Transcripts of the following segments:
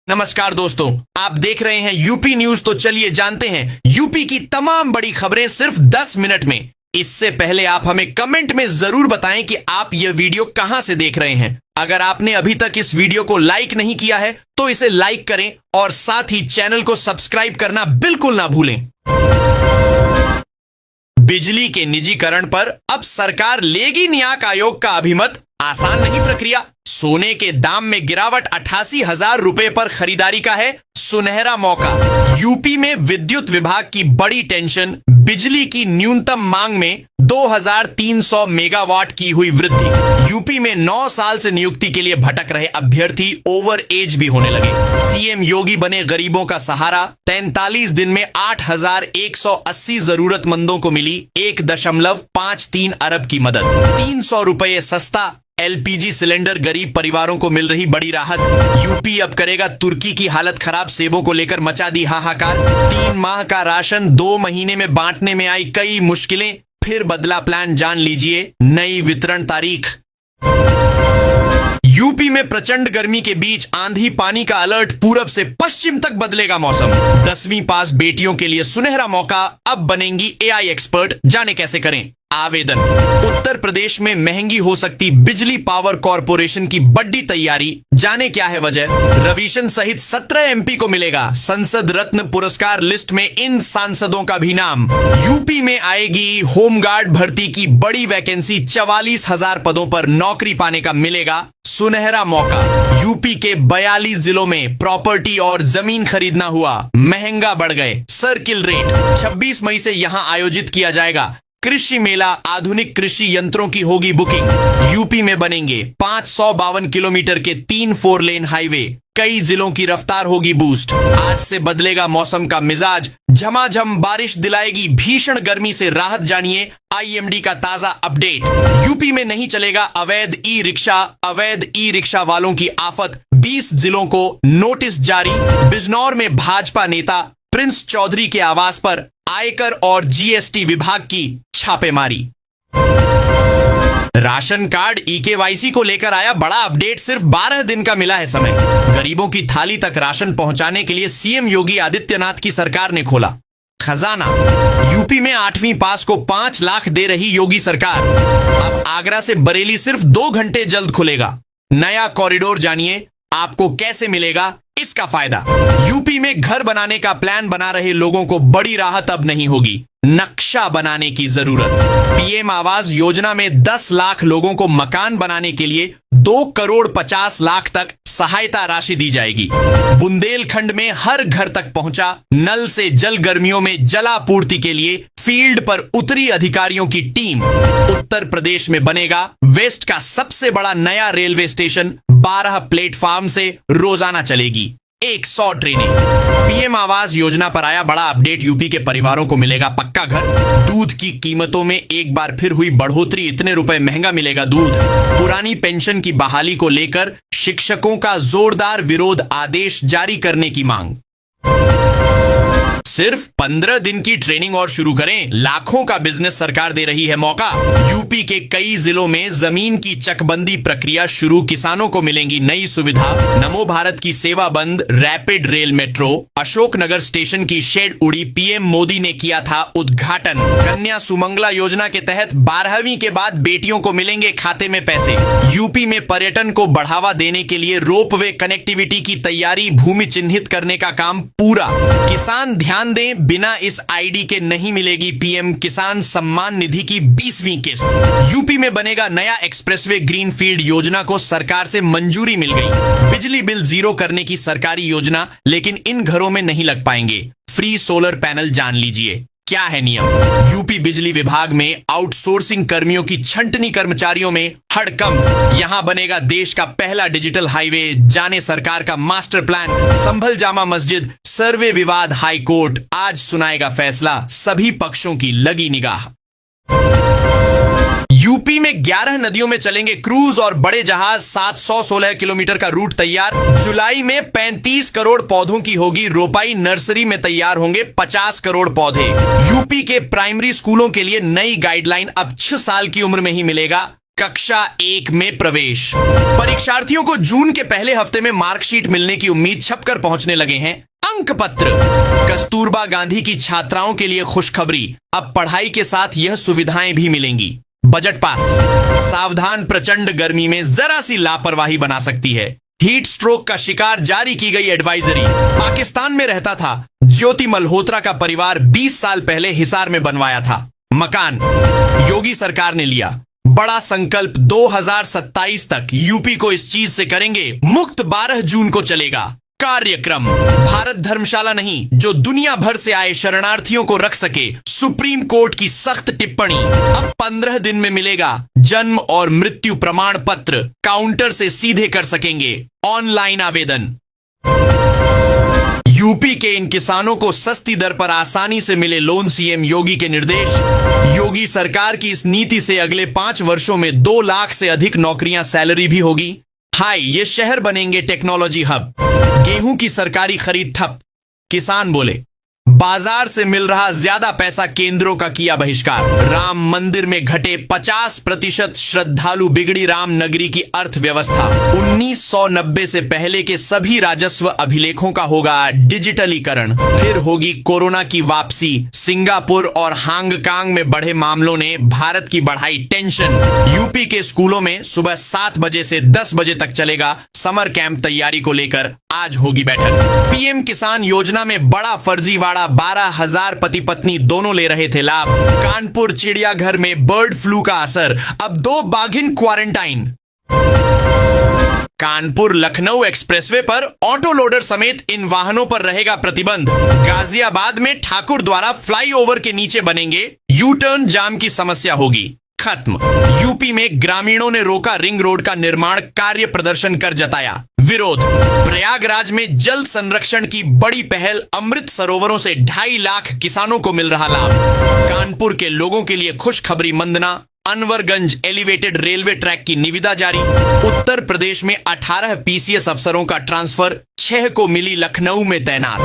नमस्कार दोस्तों, आप देख रहे हैं यूपी न्यूज। तो चलिए जानते हैं यूपी की तमाम बड़ी खबरें सिर्फ 10 मिनट में। इससे पहले आप हमें कमेंट में जरूर बताएं कि आप यह वीडियो कहां से देख रहे हैं। अगर आपने अभी तक इस वीडियो को लाइक नहीं किया है तो इसे लाइक करें और साथ ही चैनल को सब्सक्राइब करना बिल्कुल ना भूलें। बिजली के निजीकरण पर अब सरकार लेगी नियामक आयोग का अभिमत। आसान नहीं प्रक्रिया। सोने के दाम में गिरावट, 88,000 रुपए पर खरीदारी का है सुनहरा मौका। यूपी में विद्युत विभाग की बड़ी टेंशन। बिजली की न्यूनतम मांग में 2300 मेगावाट की हुई वृद्धि। यूपी में 9 साल से नियुक्ति के लिए भटक रहे अभ्यर्थी ओवर एज भी होने लगे। सीएम योगी बने गरीबों का सहारा। 43 दिन में 8,180 जरूरतमंदों को मिली 1.53 अरब की मदद। 300 रुपये सस्ता एलपीजी सिलेंडर, गरीब परिवारों को मिल रही बड़ी राहत। यूपी अब करेगा तुर्की की हालत खराब। सेबों को लेकर मचा दी हाहाकार। 3 माह का राशन 2 महीने में बांटने में आई कई मुश्किलें। फिर बदला प्लान, जान लीजिए नई वितरण तारीख। यूपी में प्रचंड गर्मी के बीच आंधी पानी का अलर्ट। पूरब से पश्चिम तक बदलेगा मौसम। 10वीं पास बेटियों के लिए सुनहरा मौका। अब बनेंगी एआई एक्सपर्ट। जाने कैसे करें आवेदन। उत्तर प्रदेश में महंगी हो सकती बिजली। पावर कॉरपोरेशन की बड़ी तैयारी। जाने क्या है वजह। रविशन सहित 17 एमपी को मिलेगा संसद रत्न पुरस्कार। लिस्ट में इन सांसदों का भी नाम। यूपी में आएगी होमगार्ड भर्ती की बड़ी वैकेंसी। 44,000 पदों पर नौकरी पाने का मिलेगा सुनहरा मौका। यूपी के 42 जिलों में प्रॉपर्टी और जमीन खरीदना हुआ महंगा। बढ़ गए सर्किल रेट। 26 मई से यहां आयोजित किया जाएगा कृषि मेला। आधुनिक कृषि यंत्रों की होगी बुकिंग। यूपी में बनेंगे 552 किलोमीटर के 3 4 लेन हाईवे। कई जिलों की रफ्तार होगी बूस्ट। आज से बदलेगा मौसम का मिजाज। झमाझम बारिश दिलाएगी भीषण गर्मी से राहत। जानिए आईएमडी का ताजा अपडेट। यूपी में नहीं चलेगा अवैध ई रिक्शा। अवैध ई रिक्शा वालों की आफत। 20 जिलों को नोटिस जारी। बिजनौर में भाजपा नेता प्रिंस चौधरी के आवास पर आयकर और जीएसटी विभाग की छापेमारी। राशन कार्ड ईकेवाईसी को लेकर आया बड़ा अपडेट। सिर्फ 12 दिन का मिला है समय। गरीबों की थाली तक राशन पहुंचाने के लिए सीएम योगी आदित्यनाथ की सरकार ने खोला खजाना। यूपी में 8वीं पास को 5 लाख दे रही योगी सरकार। अब आगरा से बरेली सिर्फ 2 घंटे जल्द खुलेगा नया कॉरिडोर। जानिए आपको कैसे मिलेगा इसका फायदा। यूपी में घर बनाने का प्लान बना रहे लोगों को बड़ी राहत अब नहीं होगी। नक्शा बनाने की जरूरत। पीएम आवास योजना में 10 लाख लोगों को मकान बनाने के लिए 2 करोड़ 50 लाख तक सहायता राशि दी जाएगी। बुंदेलखंड में हर घर तक पहुंचा नल से जल। गर्मियों में जलापूर्ति के लिए फील्ड पर उतरी अधिकारियों की टीम। उत्तर प्रदेश में बनेगा वेस्ट का सबसे बड़ा नया रेलवे स्टेशन। 12 प्लेटफॉर्म से रोजाना चलेगी 100 ट्रेनें। पीएम आवास योजना पर आया बड़ा अपडेट। यूपी के परिवारों को मिलेगा पक्का घर। दूध की कीमतों में एक बार फिर हुई बढ़ोतरी। इतने रुपए महंगा मिलेगा दूध। पुरानी पेंशन की बहाली को लेकर शिक्षकों का जोरदार विरोध। आदेश जारी करने की मांग। सिर्फ 15 दिन की ट्रेनिंग और शुरू करें। लाखों का बिजनेस सरकार दे रही है मौका। यूपी के कई जिलों में जमीन की चकबंदी प्रक्रिया शुरू। किसानों को मिलेंगी नई सुविधा। नमो भारत की सेवा बंद। Rapid rail metro. Ashoknagar station की शेड उड़ी। पीएम मोदी ने किया था उद्घाटन। कन्या सुमंगला योजना के तहत 12वीं के बाद बेटियों को मिलेंगे खाते में पैसे। यूपी में पर्यटन को बढ़ावा देने के लिए रोपवे कनेक्टिविटी की तैयारी। भूमि चिन्हित करने का काम पूरा। किसान ध्यान दें, बिना इस आईडी के नहीं मिलेगी पीएम किसान सम्मान निधि की 20वीं किस्त। यूपी में बनेगा नया एक्सप्रेसवे। ग्रीनफील्ड योजना को सरकार से मंजूरी मिल गई। बिजली बिल 0 करने की सरकारी योजना, लेकिन इन घरों में नहीं लग पाएंगे फ्री सोलर पैनल। जान लीजिए क्या है नियम। यूपी बिजली विभाग में आउटसोर्सिंग कर्मियों की छंटनी। कर्मचारियों में हड़कंप। यहां बनेगा देश का पहला डिजिटल हाईवे। जाने सरकार का मास्टर प्लान। संभल जामा मस्जिद सर्वे विवाद। हाई कोर्ट आज सुनाएगा फैसला। सभी पक्षों की लगी निगाह। यूपी में 11 नदियों में चलेंगे क्रूज और बड़े जहाज। 716 किलोमीटर का रूट तैयार। जुलाई में 35 करोड़ पौधों की होगी रोपाई। नर्सरी में तैयार होंगे 50 करोड़ पौधे। यूपी के प्राइमरी स्कूलों के लिए नई गाइडलाइन। अब 6 साल की उम्र में ही मिलेगा कक्षा 1 में प्रवेश। परीक्षार्थियों को जून के पहले हफ्ते में मार्कशीट मिलने की उम्मीद छपकर पहुंचने लगे हैं अंक पत्र। कस्तूरबा गांधी की छात्राओं के लिए खुशखबरी, अब पढ़ाई के साथ यह सुविधाएं भी मिलेंगी। Budget pass. सावधान, प्रचंड गर्मी में जरा सी लापरवाही बना सकती है। हीट स्ट्रोक का शिकार, जारी की गई एडवाइजरी। पाकिस्तान में रहता था ज्योति मल्होत्रा का परिवार, 20 साल पहले हिसार में बनवाया था मकान। योगी सरकार ने लिया बड़ा संकल्प, 2027 तक यूपी को इस चीज से करेंगे मुक्त। 12 जून को चलेगा कार्यक्रम। भारत धर्मशाला नहीं, जो दुनिया भर से आए शरणार्थियों को रख सके। सुप्रीम कोर्ट की सख्त टिप्पणी। अब 15 दिन में मिलेगा जन्म और मृत्यु प्रमाण पत्र, काउंटर से सीधे कर सकेंगे ऑनलाइन आवेदन। यूपी के इन किसानों को सस्ती दर पर आसानी से मिले लोन, सीएम योगी के निर्देश। योगी सरकार की इस नीति से अगले 5 वर्षों में 2 लाख से अधिक नौकरियां, सैलरी भी होगी हाई। ये शहर बनेंगे टेक्नोलॉजी हब। गेहूं की सरकारी खरीद ठप। किसान बोले बाजार से मिल रहा ज्यादा पैसा, केंद्रों का किया बहिष्कार। राम मंदिर में घटे 50% श्रद्धालु, बिगड़ी राम नगरी की अर्थव्यवस्था। 1990 से पहले के सभी राजस्व अभिलेखों का होगा डिजिटलीकरण। फिर होगी कोरोना की वापसी। सिंगापुर और हांगकांग में बढ़े मामलों ने भारत की बढ़ाई टेंशन। यूपी के स्कूलों में सुबह 7 बजे से 10 बजे तक चलेगा समर कैंप। तैयारी को लेकर आज होगी बैठक। पीएम किसान योजना में बड़ा फर्जीवाड़ा, 12,000 पति पत्नी दोनों ले रहे थे लाभ। कानपुर चिड़ियाघर में बर्ड फ्लू का असर, अब 2 बाघिन क्वारंटाइन। कानपुर लखनऊ एक्सप्रेसवे पर ऑटो लोडर समेत इन वाहनों पर रहेगा प्रतिबंध। गाजियाबाद में ठाकुर द्वारा फ्लाईओवर के नीचे बनेंगे यू टर्न, जाम की समस्या होगी खत्म। यूपी में ग्रामीणों ने रोका रिंग रोड का निर्माण कार्य, प्रदर्शन कर जताया विरोध। प्रयागराज में जल संरक्षण की बड़ी पहल, अमृत सरोवरों से 2.5 लाख किसानों को मिल रहा लाभ। कानपुर के लोगों के लिए खुशखबरी, Mandhana Anwarganj elevated railway track की निविदा जारी। उत्तर प्रदेश में 18 पीसीएस अफसरों का ट्रांसफर, 6 को मिली लखनऊ में तैनात।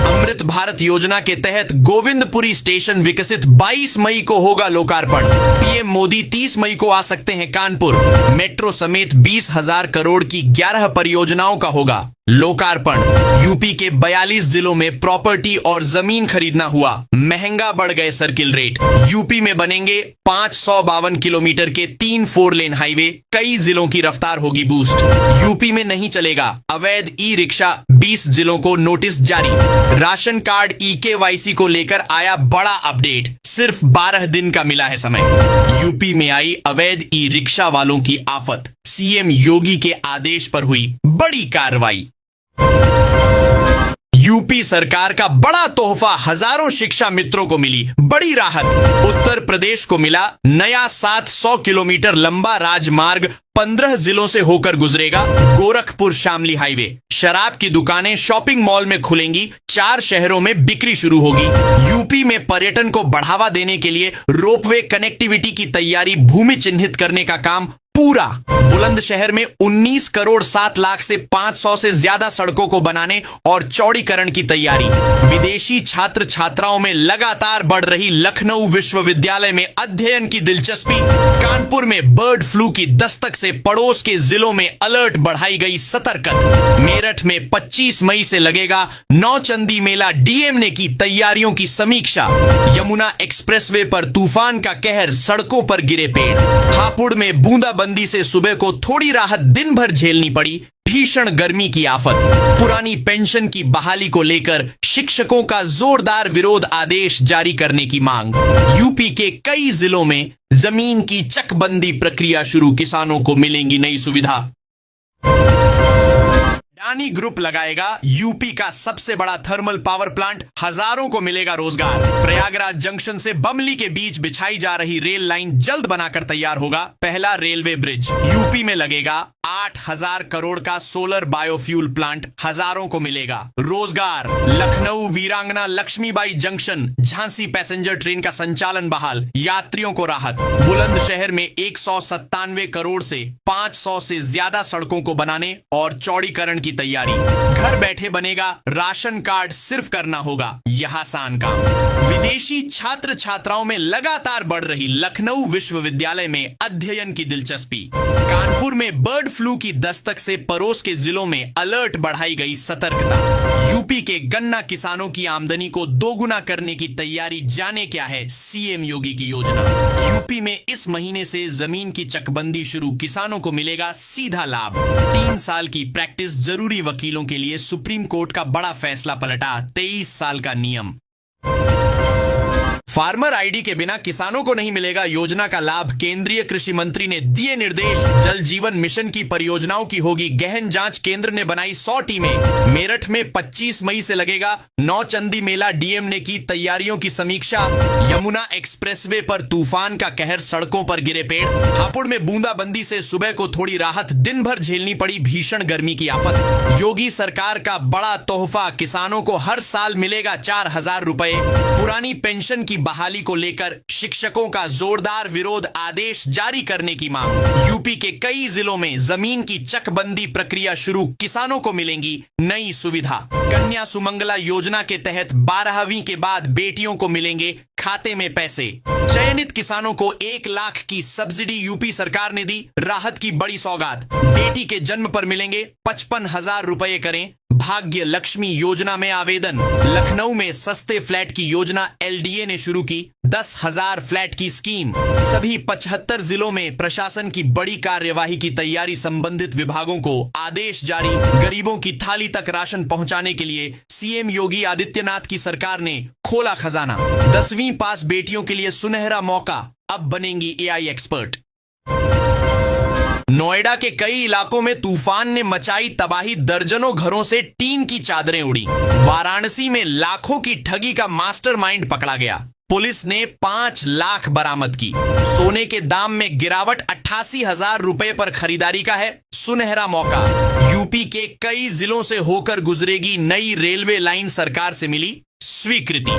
अमृत भारत योजना के तहत गोविंदपुरी स्टेशन विकसित, 22 मई को होगा लोकार्पण। पीएम मोदी 30 मई को आ सकते हैं कानपुर। मेट्रो समेत 20,000 करोड़ की 11 परियोजनाओं का होगा लोकार्पण। यूपी के 42 जिलों में प्रॉपर्टी और जमीन खरीदना हुआ महंगा, बढ़ गए सर्किल रेट। यूपी में बनेंगे 552 किलोमीटर के 3 4 लेन हाईवे, कई जिलों की रफ्तार होगी बूस्ट। यूपी में नहीं चलेगा अवैध ई रिक्शा, 20 जिलों को नोटिस जारी। राशन कार्ड EKYC को लेकर आया बड़ा अपडेट, सिर्फ 12 दिन का मिला है समय। यूपी में आई अवैध ई रिक्शा वालों की आफत, सीएम योगी के आदेश पर हुई बड़ी कार्रवाई। यूपी सरकार का बड़ा तोहफा, हजारों शिक्षा मित्रों को मिली बड़ी राहत। उत्तर प्रदेश को मिला नया 700 किलोमीटर लंबा राजमार्ग, 15 जिलों से होकर गुजरेगा। गोरखपुर शामली हाईवे। शराब की दुकानें शॉपिंग मॉल में खुलेंगी, 4 शहरों में बिक्री शुरू होगी। यूपी में पर्यटन को बढ़ावा देने के लिए रोपवे कनेक्टिविटी की तैयारी, भूमि चिन्हित करने का काम पूरा। बुलंदशहर में 19 करोड़ 7 लाख से 500 से ज्यादा सड़कों को बनाने और चौड़ीकरण की तैयारी। विदेशी छात्र छात्राओं में लगातार बढ़ रही लखनऊ विश्वविद्यालय में अध्ययन की दिलचस्पी। कानपुर में बर्ड फ्लू की दस्तक से पड़ोस के जिलों में अलर्ट, बढ़ाई गई सतर्कता। मेरठ में 25 मई से लगेगा नौचंदी मेला, डीएम ने की तैयारियों की समीक्षा। यमुना एक्सप्रेसवे पर तूफान का कहर, सड़कों पर गिरे पेड़। हापुड़ में बूंदाबंदी से सुबह को थोड़ी राहत, दिन भर झेलनी पड़ी भीषण गर्मी की आफत। पुरानी पेंशन की बहाली को लेकर शिक्षकों का जोरदार विरोध, आदेश जारी करने की मांग। यूपी के कई जिलों में जमीन की चकबंदी प्रक्रिया शुरू, किसानों को मिलेंगी नई सुविधा। अडानी ग्रुप लगाएगा यूपी का सबसे बड़ा थर्मल पावर प्लांट, हजारों को मिलेगा रोजगार। प्रयागराज जंक्शन से बमली के बीच बिछाई जा रही रेल लाइन जल्द बनाकर तैयार होगा पहला रेलवे ब्रिज। यूपी में लगेगा 8,000 करोड़ का सोलर बायोफ्यूल प्लांट, हजारों को मिलेगा रोजगार। Lucknow Veerangana Laxmibai junction Jhansi passenger train का संचालन बहाल, यात्रियों को राहत। बुलंदशहर में 197 करोड़ से 500 से ज्यादा सड़कों को बनाने और चौड़ीकरण की की तैयारी। घर बैठे बनेगा राशन कार्ड, सिर्फ करना होगा यह आसान काम। विदेशी छात्र छात्राओं में लगातार बढ़ रही लखनऊ विश्वविद्यालय में अध्ययन की दिलचस्पी। कानपुर में बर्ड फ्लू की दस्तक से पड़ोस के जिलों में अलर्ट, बढ़ाई गई सतर्कता। यूपी के गन्ना किसानों की आमदनी को दोगुना करने की तैयारी, जाने क्या है सीएम योगी की योजना। यूपी में इस महीने से जमीन की चकबंदी शुरू, किसानों को मिलेगा सीधा लाभ। 3 साल की प्रैक्टिस जरूरी, वकीलों के लिए सुप्रीम कोर्ट का बड़ा फैसला पलटा 23 साल का नियम। फार्मर आईडी के बिना किसानों को नहीं मिलेगा योजना का लाभ, केंद्रीय कृषि मंत्री ने दिए निर्देश। जल जीवन मिशन की परियोजनाओं की होगी गहन जांच, केंद्र ने बनाई 100 टीमें। मेरठ में 25 मई से लगेगा नौचंदी मेला, डीएम ने की तैयारियों की समीक्षा। यमुना एक्सप्रेसवे पर तूफान का कहर, सड़कों पर गिरे पेड़। हापुड़ में बूंदाबंदी से सुबह को थोड़ी राहत, दिन भर झेलनी पड़ी भीषण गर्मी की आफत। योगी सरकार का बड़ा तोहफा, किसानों को हर साल मिलेगा 4000 रुपए। पुरानी पेंशन की बहाली को लेकर शिक्षकों का जोरदार विरोध, आदेश जारी करने की मांग। यूपी के कई जिलों में जमीन की चकबंदी प्रक्रिया शुरू, किसानों को मिलेंगी नई सुविधा। कन्या सुमंगला योजना के तहत 12वीं के बाद बेटियों को मिलेंगे खाते में पैसे। चयनित किसानों को 1 लाख की सब्सिडी यूपी सरकार ने दी, राहत की बड़ी सौगात। बेटी के जन्म पर मिलेंगे 55,000 रुपए, करें भाग्य लक्ष्मी योजना में आवेदन। लखनऊ में सस्ते फ्लैट की योजना एलडीए ने शुरू की, 10,000 फ्लैट की स्कीम। सभी 75 जिलों में प्रशासन की बड़ी कार्यवाही की तैयारी, संबंधित विभागों को आदेश जारी। गरीबों की थाली तक राशन पहुंचाने के लिए सीएम योगी आदित्यनाथ की सरकार ने खोला खजाना। 10वीं पास बेटियों के लिए सुनहरा मौका, अब बनेंगी एआई एक्सपर्ट। नोएडा के कई इलाकों में तूफान ने मचाई तबाही, दर्जनों घरों से टीन की चादरें उड़ी। वाराणसी में लाखों की ठगी का मास्टरमाइंड पकड़ा गया, पुलिस ने 5 लाख बरामद की। सोने के दाम में गिरावट, 88,000 रुपए पर खरीदारी का है सुनहरा मौका। यूपी के कई जिलों से होकर गुजरेगी नई रेलवे लाइन, सरकार से मिली स्वीकृति।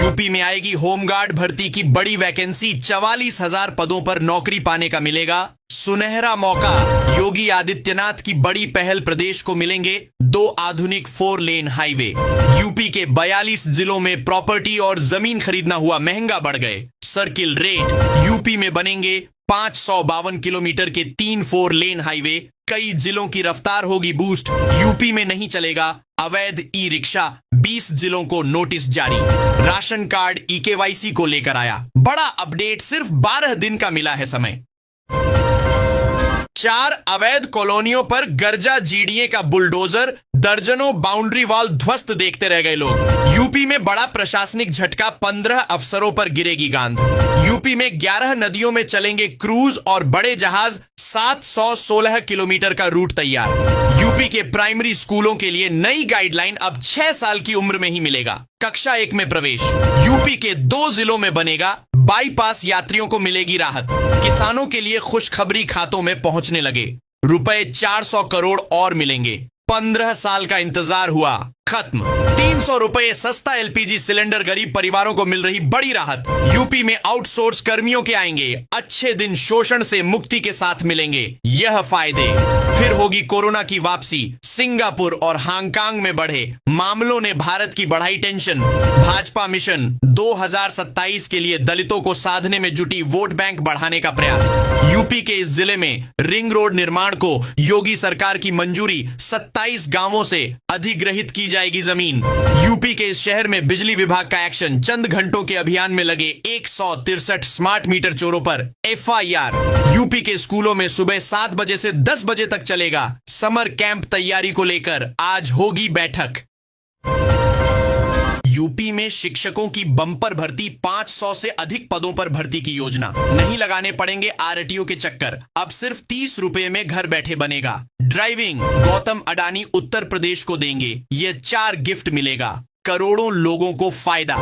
यूपी में आएगी होमगार्ड भर्ती की बड़ी वैकेंसी, 44,000 पदों पर नौकरी पाने का मिलेगा सुनहरा मौका। योगी आदित्यनाथ की बड़ी पहल, प्रदेश को मिलेंगे 2 आधुनिक 4 लेन हाईवे। यूपी के 42 जिलों में प्रॉपर्टी और जमीन खरीदना हुआ महंगा, बढ़ गए सर्किल रेट। यूपी में बनेंगे 552 किलोमीटर के 3 4 लेन हाईवे, कई जिलों की रफ्तार होगी बूस्ट। यूपी में नहीं चलेगा अवैध ई रिक्शा, 20 जिलों को नोटिस जारी। राशन कार्ड ईकेवाईसी को लेकर आया बड़ा अपडेट, सिर्फ 12 दिन का मिला है समय। 4 अवैध कॉलोनियों पर गर्जा जीडीए का बुलडोजर, दर्जनों बाउंड्री वॉल ध्वस्त, देखते रह गए लोग। यूपी में बड़ा प्रशासनिक झटका, 15 अफसरों पर गिरेगी गांध। यूपी में 11 नदियों में चलेंगे क्रूज और बड़े जहाज, 716 किलोमीटर का रूट तैयार। यूपी के प्राइमरी स्कूलों के लिए नई गाइडलाइन, अब 6 साल की उम्र में ही मिलेगा कक्षा 1 में प्रवेश। यूपी के 2 जिलों में बनेगा बाईपास, यात्रियों को मिलेगी राहत। किसानों के लिए खुशखबरी, खातों में पहुंचने लगे रुपए 400 करोड़ और मिलेंगे। 15 साल का इंतजार हुआ खत्म। 300 रुपए सस्ता एलपीजी सिलेंडर, गरीब परिवारों को मिल रही बड़ी राहत। यूपी में आउटसोर्स कर्मियों के आएंगे अच्छे दिन, शोषण से मुक्ति के साथ मिलेंगे यह फायदे। फिर होगी कोरोना की वापसी, सिंगापुर और हांगकांग में बढ़े मामलों ने भारत की बढ़ाई टेंशन। भाजपा मिशन 2027 के लिए दलितों को साधने में जुटी, वोट बैंक बढ़ाने का प्रयास। यूपी के इस जिले में रिंग रोड निर्माण को योगी सरकार की मंजूरी, 27 गांवों से अधिग्रहित की जाएगी जमीन। यूपी के इस शहर में बिजली विभाग का एक्शन, चंद घंटों के अभियान में लगे 163 स्मार्ट मीटर चोरों पर एफआईआर। यूपी के स्कूलों में सुबह 7 बजे से 10 बजे तक चलेगा समर कैंप, तैयारी को लेकर आज होगी बैठक। यूपी में शिक्षकों की बम्पर भर्ती, 500 से अधिक पदों पर भर्ती की योजना। नहीं लगाने पड़ेंगे आरटीओ के चक्कर, अब सिर्फ 30 रुपए में घर बैठे बनेगा। ड्राइविंग गौतम अडानी उत्तर प्रदेश को देंगे, ये 4 गिफ्ट मिलेगा, करोड़ों लोगों को फायदा।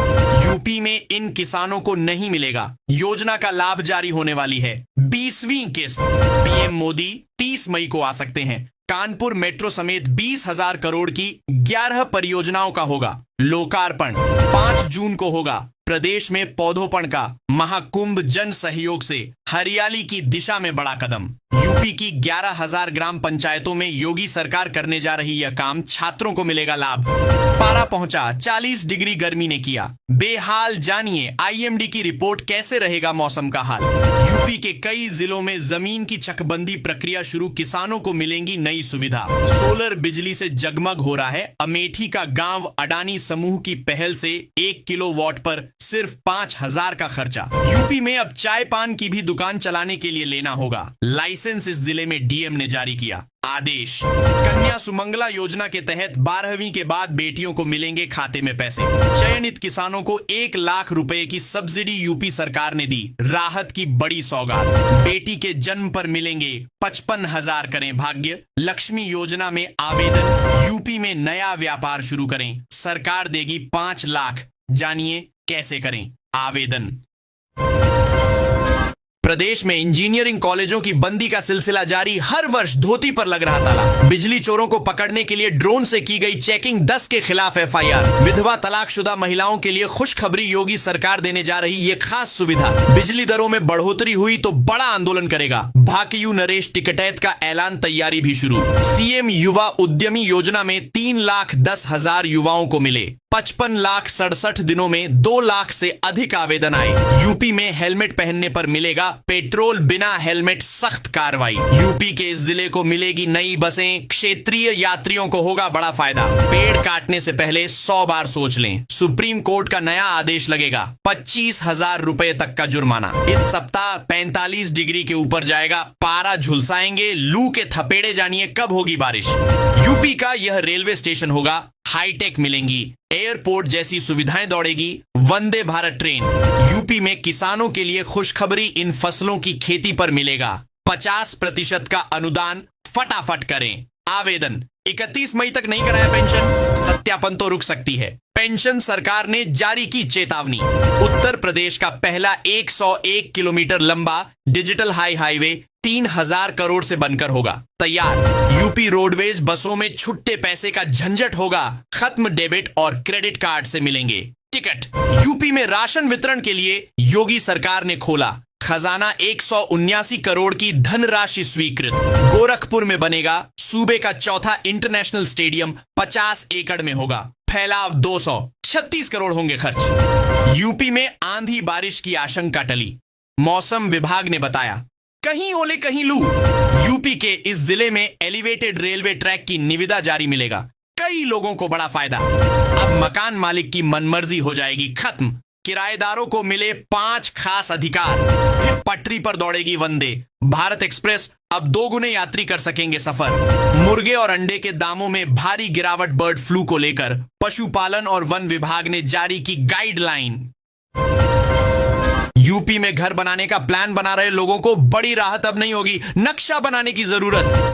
यूपी में इन किसानों को नहीं मिलेगा, योजना का लाभ जारी होने वाली है 20वीं किस्त। पीएम मोदी 30 मई को आ सकते हैं। कानपुर मेट्रो समेत 20,000 करोड़ की 11 परियोजनाओं का होगा लोकार्पण, 5 जून को होगा प्रदेश में पौधोपण का महाकुंभ जन सहयोग से हरियाली की दिशा में बड़ा कदम। यूपी की 11,000 ग्राम पंचायतों में योगी सरकार करने जा रही यह काम, छात्रों को मिलेगा लाभ। पारा पहुंचा 40 डिग्री, गर्मी ने किया बेहाल। जानिए आईएमडी की रिपोर्ट, कैसे रहेगा मौसम का हाल। यूपी के कई जिलों में जमीन की चकबंदी प्रक्रिया शुरू, किसानों को मिलेंगी नई सुविधा। सोलर बिजली से जगमग हो रहा है अमेठी का गांव। अडानी समूह की पहल से 1 किलोवाट पर सिर्फ 5,000 का खर्चा। यूपी में अब चाय पान की भी दुकान चलाने के लिए लेना होगा लाइसेंस। इस जिले में डीएम ने जारी किया आदेश। कन्या सुमंगला योजना के तहत 12वीं के बाद बेटियों को मिलेंगे खाते में पैसे। चयनित किसानों को 1 लाख रुपए की सब्सिडी यूपी सरकार ने दी, राहत की बड़ी सौगात। बेटी के जन्म पर मिलेंगे 55,000, करें भाग्य लक्ष्मी योजना में आवेदन। यूपी में नया व्यापार शुरू करें, सरकार देगी 5 लाख। जानिए कैसे करें आवेदन। प्रदेश में इंजीनियरिंग कॉलेजों की बंदी का सिलसिला जारी, हर वर्ष धोती पर लग रहा ताला। बिजली चोरों को पकड़ने के लिए ड्रोन से की गई चेकिंग, 10 के खिलाफ एफआईआर। विधवा तलाकशुदा महिलाओं के लिए खुशखबरी, योगी सरकार देने जा रही ये खास सुविधा। बिजली दरों में बढ़ोतरी हुई तो बड़ा आंदोलन करेगा भाकियू नरेश टिकटैत का ऐलान, तैयारी भी शुरू। सीएम युवा उद्यमी योजना में 3,10,000 युवाओं को मिले। 55,67 दिनों में 2 लाख से अधिक आवेदन आए। यूपी में हेलमेट पहनने पर मिलेगा पेट्रोल, बिना हेलमेट सख्त कार्रवाई। यूपी के इस जिले को मिलेगी नई बसें, क्षेत्रीय यात्रियों को होगा बड़ा फायदा। पेड़ काटने से पहले 100 बार सोच लें। सुप्रीम कोर्ट का नया आदेश लगेगा, 25,000 रुपए तक का जुर्माना। इस सप्ताह 45 डिग्री के ऊपर जाएगा पारा, झुलसाएंगे लू के थपेड़े। जानिए कब होगी बारिश। यूपी का यह रेलवे स्टेशन होगा हाईटेक, मिलेंगी एयरपोर्ट जैसी सुविधाएं, दौड़ेगी वंदे भारत ट्रेन। यूपी में किसानों के लिए खुशखबरी, इन फसलों की खेती पर मिलेगा 50% का अनुदान। फटाफट करें आवेदन। 31 मई तक नहीं कराया पेंशन, सत्यापन तो रुक सकती है। पेंशन सरकार ने जारी की चेतावनी। उत्तर प्रदेश का पहला 101 किलोमीटर लंबा डिजिटल हाईवे 3,000 करोड़ से बनकर होगा तैयार। यूपी रोडवेज बसों में छुट्टे पैसे का झंझट होगा खत्म, डेबिट और क्रेडिट कार्ड से मिलेंगे टिकट। यूपी में राशन वितरण के लिए योगी सरकार ने खोला खजाना, 179 करोड़ की धनराशि स्वीकृत। गोरखपुर में बनेगा सूबे का चौथा इंटरनेशनल स्टेडियम, 50 एकड़ में होगा। फैलाव 236 करोड़ होंगे खर्च। यूपी में आंधी बारिश की आशंका टली, मौसम विभाग ने बताया कहीं ओले कहीं लू। यूपी के इस जिले में एलिवेटेड रेलवे ट्रैक की निविदा जारी, मिलेगा कई लोगों को बड़ा फायदा। अब मकान मालिक की मनमर्जी हो जाएगी खत्म, किराएदारों को मिले 5 खास अधिकार। फिर पटरी पर दौड़ेगी वंदे भारत एक्सप्रेस, अब 2 गुने यात्री कर सकेंगे सफर। मुर्गे और अंडे के दामों में भारी गिरावट, बर्ड फ्लू को लेकर पशुपालन और वन विभाग ने जारी की गाइडलाइन। यूपी में घर बनाने का प्लान बना रहे लोगों को बड़ी राहत अब नहीं होगी, नक्शा बनाने की जरूरत।